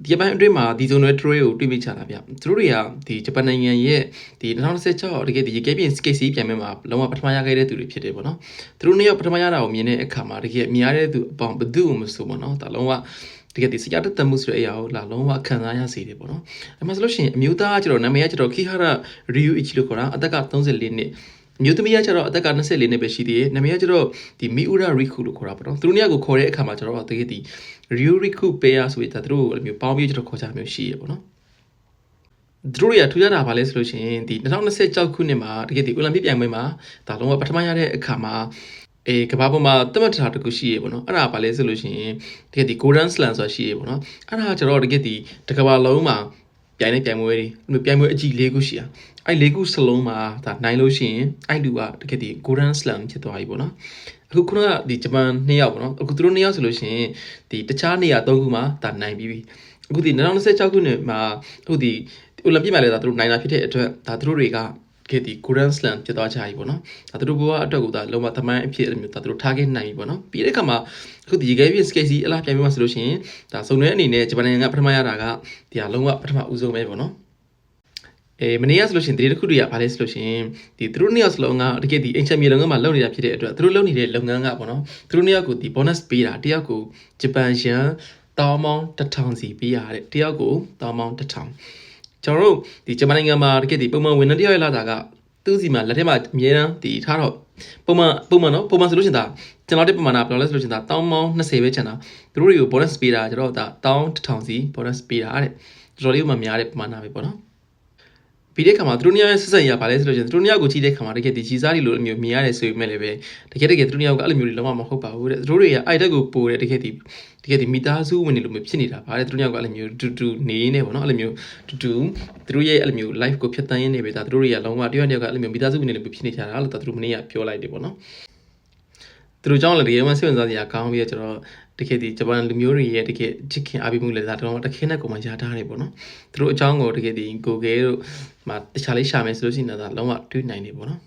ဒီပိုင်းအတွင်းမှာဒီဇုံတွေထရေးကိုတွေးမိချတာဗျသူတို့တွေကဒီဂျပန်နိုင်ငံရဲ့ဒီ2016တကယ်ဒီရေကဲပြင် skate ပြိုင်ပွဲမှာလုံးဝပထမရခဲ့တဲ့သူတွေဖြစ်တယ်ပေါ့နော်သူတို့နှစ်ယောက်ပထမရတာကိုမြင်တဲ့အခါမှာတကယ်မြင်ရတဲ့သူအပေါင်းဘယ်သူမှမဆိုပေါ့နော်ဒါလုံးဝတကယ်ဒီစကြတတ်မှုဆိုတဲ့အရာကိုလာလုံးဝခံစားရစေတယ်ပေါ့နော်အဲ့မှာဆိုလို့ရှိရင်အမျိုးသားကျတော့နာမည်ကကျတော့ခိဟာရရီယူအီချီလို့ခေါ်တာအသက်က34နှစ်မျိုးသမီးကကျတော့အသက်က24နှစ်ပဲရှိသေးတယ်နာမည်ကကျတော့ဒီမီဥရာရီခုလို့ခေါ်တာပေါ့နော်သူတို့နှစ်ယောက်ကိုခေါ်တဲ့အခါမှာကျတော့တကယ်ဒီရီယူရီခုပေယာဆိုပြီးသူတို့အဲ့လိုမျိုးပေါင်းပြီးကျတော့ခေါ်ကြမျိုးရှိရပေါ့နော်သူတို့ရထူးခြားတာပါလဲဆိုလို့ရှိရင်ဒီ2026ခုနှစ်မှာတကယ်ဒီအိုလံပစ်ပြိုင်ပွဲမှာဒါလုံးဝပထမရတဲ့အခါမှာကဘာပေါ်မှာတမတ်တာတခုရှိရပေါ့နော်အဲ့ဒါပါလဲဆိုလို့ရှိရင်တကယ်ဒီ Golden Slam ဆိုတာရှိရပေါ့နော်အဲ့ဒါကျတော့တကယ်ဒီတကဘာလုံးမှာပြိုင်နေပြိုင်ပွဲတွေပြိုင်ပွဲအကြီး၄ခုရှိတာအဲ့၄ခုစလုံးမှာဒါနိုင်လို့ရှိရင်အဲ့လူကတကယ်ဒီ Golden Slam ဖြစ်သွားပြီပေါ့နော်အခုခုနကဒီဂျပန်2ယောက်ပေါ့နော်အခုသူတို့2ယောက်ဆိုလို့ရှိရင်ဒီတခြားနေရာ3ခုမှာဒါနိုင်ပြီးပြီအခုဒီ2026ခုနှစ်မှာအခုဒီအိုလံပစ်မှာလည်းဒါသူတို့နိုင်တာဖြစ်တဲ့အတွက်ဒါသူတို့တွေကကဲဒီ Golden Slam ဖြစ်သွားကြပြီပေါ့နော်ဒါသူတို့ဘဝအတွက်ကိုဒါလုံးဝသမိုင်းအဖြစ်အဲ့လိုမျိုးဒါသူတို့ထားခဲ့နိုင်ပြီပေါ့နော်ပြီးတဲ့အခါမှာအခုဒီ game skate အလားပြိုင်ပွဲမှာဆိုလို့ရှိရင်ဒါစုံတဲ့အနေနဲ့ဂျပန်နိုင်ငံကပထမရတာကဒီဟာလုံးဝပထမဦးဆုံးပဲပေါ့နော်မနေ့ကဆိုလို့ရှိရင်ဒီတစ်ခုတည်းကဘာလဲဆိုလို့ရှိရင်ဒီသူတို့နှစ်ယောက်စလုံးကတကယ်ဒီအင်ချန်မြေလုပ်ငန်းမှာလုပ်နေတာဖြစ်တဲ့အတွက်သူတို့လုပ်နေတဲ့လုပ်ငန်းကပေါ့နော်သူတို့နှစ်ယောက်ကိုဒီ bonus ပေးတာတယောက်ကိုဂျပန်ယန်တောင်းပေါင်း1000စီပေးရတဲ့တယောက်ကိုတောင်းပေါင်း1000ကျွန်တော်တို့ဒီဂျပန်နိုင်ငံမှာတကယ်ဒီပုံမှန်ဝန်ထမ်းတယောက်ရလာတာကသူ့စီမှာလက်ထက်မှာအများတန်းဒီထားတော့ပုံမှန်နော်ပုံမှန်ဆိုလို့ရှိရင်ဒါကျွန်တော်တဲ့ပမာဏဘယ်လိုလဲဆိုလို့ရှိရင်ဒါတောင်းပေါင်း20ပဲချန်တာသူတို့တွေကို bonus ပေးတာကျွန်တော်ဒါတောင်း1000စီ bonus ပေးတာတဲ့တော်တော်လေးမှများတဲ့ပမာဏပဲပေါ့နော်ပြီးတဲ့ခါမှာသူတို့နှစ်ယောက်ရဲ့ဆက်ဆက်ရပါလဲဆိုလို့ရှိရင်သူတို့နှစ်ယောက်ကိုကြည့်တဲ့ခါမှာတကယ်ဒီကြီးစားတွေလိုမျိုးမြင်ရတယ်ဆိုပေမဲ့လည်းပဲတကယ်သူတို့နှစ်ယောက်ကအဲ့လိုမျိုးတွေလုံးဝမဟုတ်ပါဘူးတဲ့သူတို့တွေကအဲ့တက်ကိုပို့တယ်တကယ်ဒီမိသားစုဝင်တွေလိုမျိုးဖြစ်နေတာပါတဲ့သူတို့နှစ်ယောက်ကအဲ့လိုမျိုးတူနေနေပေါ့နော်အဲ့လိုမျိုးတူသူတို့ရဲ့အဲ့လိုမျိုး live ကိုဖြတ်တန်းရင်းနေပဲဒါသူတို့တွေကလုံးဝတယောက်ကအဲ့လိုမျိုးမိသားစုဝင်တွေလိုမျိုးဖြစ်နေကြတာလို့သူတို့မနေ့ကပြောလိုက်တယ်ပေါ့နော်သူတို့ကြောင့်လည်းတကယ်မှစိတ်ဝင်စားစရာကောင်းပြီးတော့ကျွန်တော်တကယ်ဒီဂျပန်လူမျိုးတွေရဲ့တကယ်ချစ်ခင်အားပေးမှုလည်းဒါတော့တခဲနဲ့ကိုမှရထားတယ်ပေါ့နော်သူတို့အကြောင်းကိုတကယ်ဒီ Google တို့မှာတခြားလေးရှာမယ်ဆိုလို့ရှိရင်ဒါလုံးဝတွေ့နိုင်တယ်ပေါ့နော်